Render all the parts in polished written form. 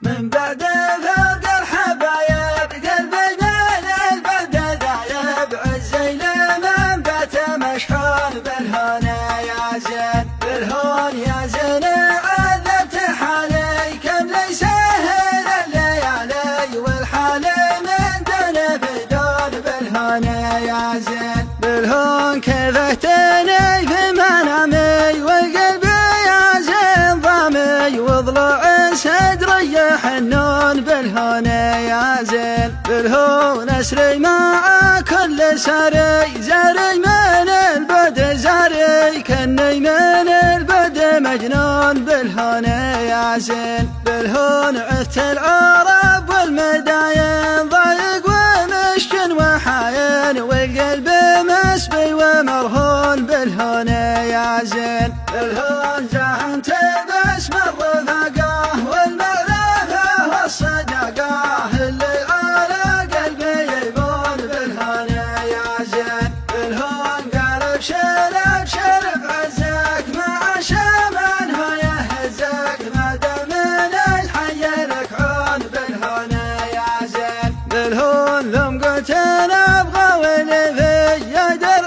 من بعد فرق الحبايب قلبي من البرد ذايب عزي لمن بات مشحون بالهنا يا زين بالهون يا زين عذبت حالي كم لي سهل الليالي والحال من دون بدون بالهنا يا زين بالهون كذبتني في منامي والقلب يا زين ضامي وضلع صدري حنون بالهنا يا زين بالهون اسري مع كل ساري زاري من البد زاري كني من البد مجنون بالهنا يا زين بالهون عثت العرب والمداين ضايق ومشكن وحاين والقلب مسبي ومرهون بالهنا يا زين بالهون زاحمت باسم الرفاقه والمعرفه والصداقه اللي على قلبي يبون بالهنا يا زين بالهون قال ابشر ابشر بعزك مع شمن هو يهزك ما دام الحي لك عون بالهنا يا زين بالهون ثم قلت انا ابغى ولفي يدر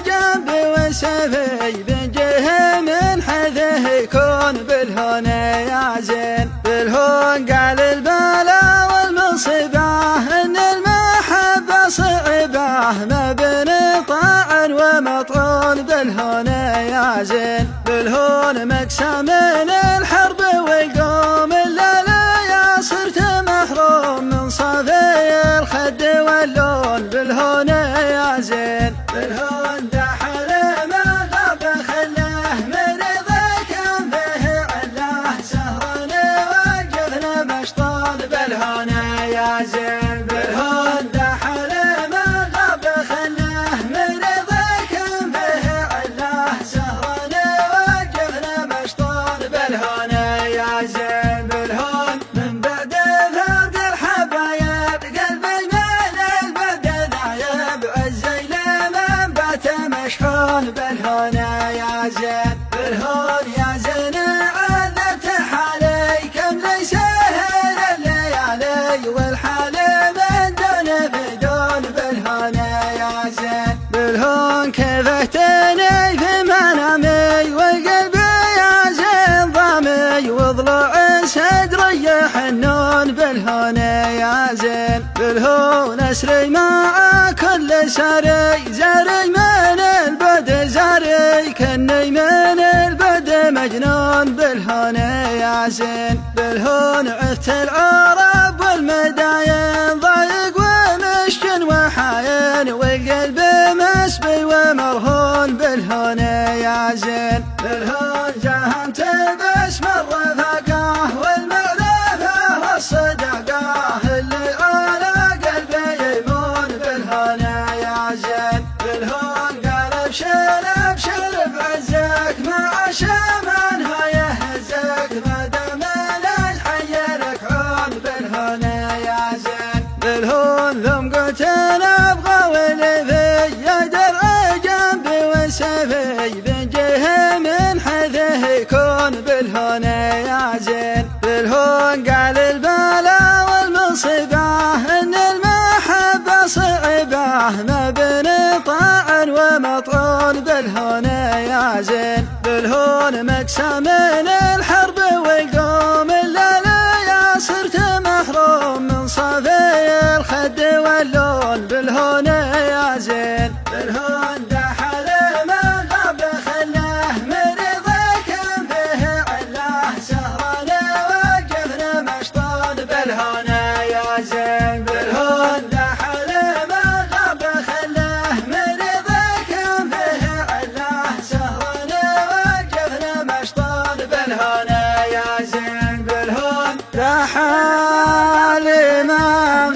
جنبي وسفي بنجه من حيثه يكون بالهنا يا زين بالهون قال البلا والمصيبه ان المحبه صعبه ما بين طاع ومطعون بالهنا يا زين بالهون مكسى من الحرب والقوم الا لا صرت محروم من صافي الخد واللون بالهنا يا زين بالهون دحل ما غاب خله من ذاك فيه عله سهرنا وقفنا مشطون بالهنا يا زين بالهون دحل ما غاب خله من ذاك فيه عله سهرنا وقفنا مشطون بالهنا يا زين بالهون من بعد فرق الحبايب قلبي من البرد ذايب عزي لمن بات مشحون بالهنا يا زين بالهون يا زين عذبت حالي كم لي سهل الليالي والحال من دون بدون بالهنا يا زين بالهون كذبتني في منامي والقلب يا زين ضامي وضلع صدري حنون بالهنا يا زين بالهون اسري مع كل ساري زاري من البد زاري كني من البد مجنون بالهنا يا زين بالهون عثت العرب والمداين ضايق ومشكن وحاين والقلب مسبي ومرهون بالهنا يا زين بالهون زاحمت باسم الرفاقه والمعرفه والصداقه اللي على قلبي يمون بالهنا يا زين بالهون قال ابشر ابشر بعزك مع شمن هو يهزك ما دام الحي لك عون بالهنا يا زين بالهون ثم قلت انا ابغى ولفي يدر جنبي وسفي بنجه من حيثه يكون بالهنا يا زين بالهون قال البلا والمصيبه ان المحبه صعبه ما بين طاع ومطعون بالهنا يا زين بالهون مكسى من الحرب والقوم الا لا صرت محروم من صافي الخد واللون بالهنا يا زين بالهون دحل ما غاب خله من ذاك فيه عله سهرنا وقفنا مشطون بالهنا يا زين بالهون دحل ما غاب خله من ذاك فيه عله سهرنا وقفنا مشطون بالهنا يا زين بالهون دحل ما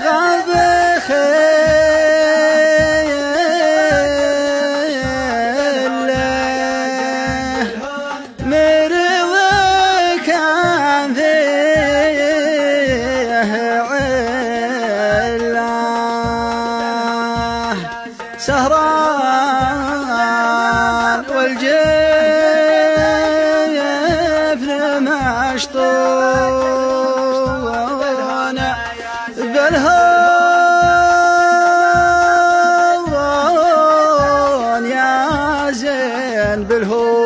غاب سهران والجفن مشطوب بالهول